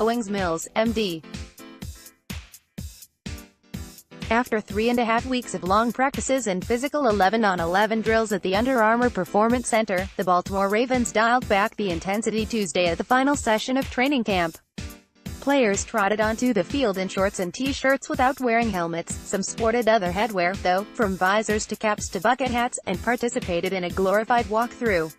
OWINGS MILLS, MD. After 3.5 weeks of long practices and physical 11-on-11 drills at the Under Armour Performance Center, the Baltimore Ravens dialed back the intensity Tuesday at the final session of training camp. Players trotted onto the field in shorts and t-shirts without wearing helmets. Some sported other headwear, though, from visors to caps to bucket hats, and participated in a glorified walkthrough.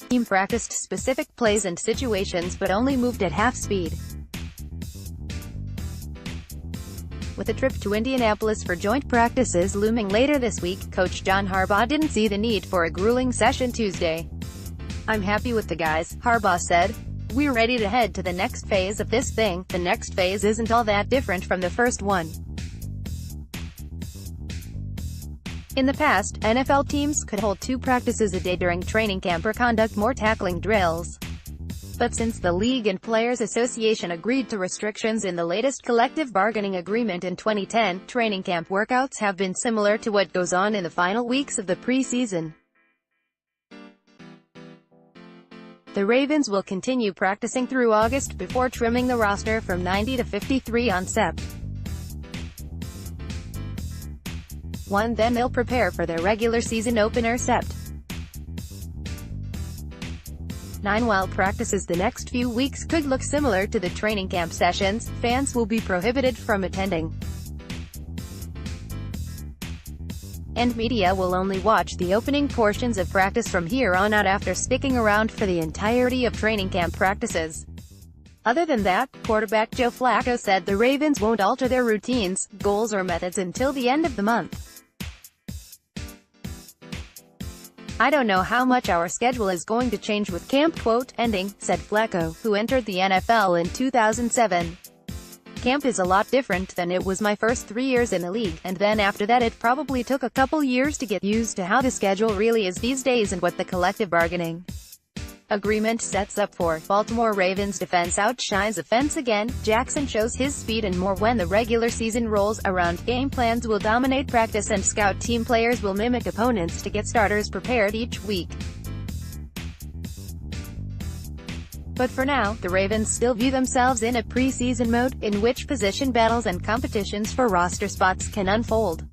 Team practiced specific plays and situations but only moved at half speed. With a trip to Indianapolis for joint practices looming later this week, Coach John Harbaugh didn't see the need for a grueling session Tuesday. "I'm happy with the guys," Harbaugh said. "We're ready to head to the next phase of this thing. The next phase isn't all that different from the first one." In the past, NFL teams could hold 2 practices a day during training camp or conduct more tackling drills. But since the League and Players Association agreed to restrictions in the latest collective bargaining agreement in 2010, training camp workouts have been similar to what goes on in the final weeks of the preseason. The Ravens will continue practicing through August before trimming the roster from 90 to 53 on Sept. 1. Then they'll prepare for their regular season opener Sept. 9. While practices the next few weeks could look similar to the training camp sessions, fans will be prohibited from attending. And media will only watch the opening portions of practice from here on out after sticking around for the entirety of training camp practices. Other than that, quarterback Joe Flacco said the Ravens won't alter their routines, goals or methods until the end of the month. "I don't know how much our schedule is going to change with camp, ending," said Flacco, who entered the NFL in 2007. "Camp is a lot different than it was my first 3 years in the league, and then after that it probably took a couple years to get used to how the schedule really is these days and what the collective bargaining agreement sets up for." Baltimore Ravens defense outshines offense again. Jackson shows his speed and more when the regular season rolls around. Game plans will dominate practice and scout team players will mimic opponents to get starters prepared each week. But for now, the Ravens still view themselves in a preseason mode, in which position battles and competitions for roster spots can unfold.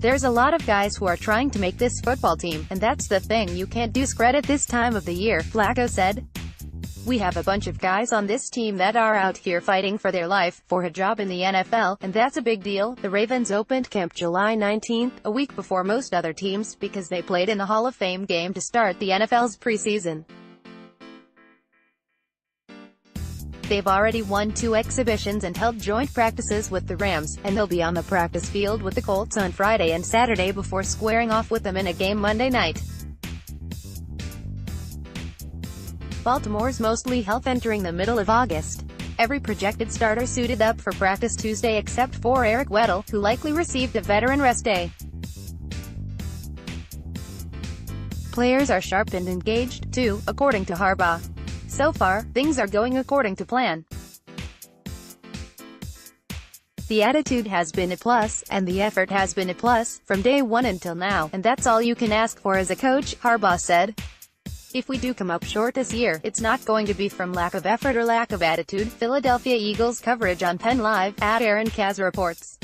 "There's a lot of guys who are trying to make this football team, and that's the thing you can't discredit this time of the year," Flacco said. "We have a bunch of guys on this team that are out here fighting for their life, for a job in the NFL, and that's a big deal." The Ravens opened camp July 19th, a week before most other teams, because they played in the Hall of Fame game to start the NFL's preseason. They've already won 2 exhibitions and held joint practices with the Rams, and they'll be on the practice field with the Colts on Friday and Saturday before squaring off with them in a game Monday night. Baltimore's mostly healthy entering the middle of August. Every projected starter suited up for practice Tuesday except for Eric Weddle, who likely received a veteran rest day. Players are sharp and engaged, too, according to Harbaugh. "So far, things are going according to plan. The attitude has been a plus, and the effort has been a plus, from day one until now, and that's all you can ask for as a coach," Harbaugh said. "If we do come up short this year, it's not going to be from lack of effort or lack of attitude." Philadelphia Eagles coverage on Penn Live, @Aaron Kaz reports.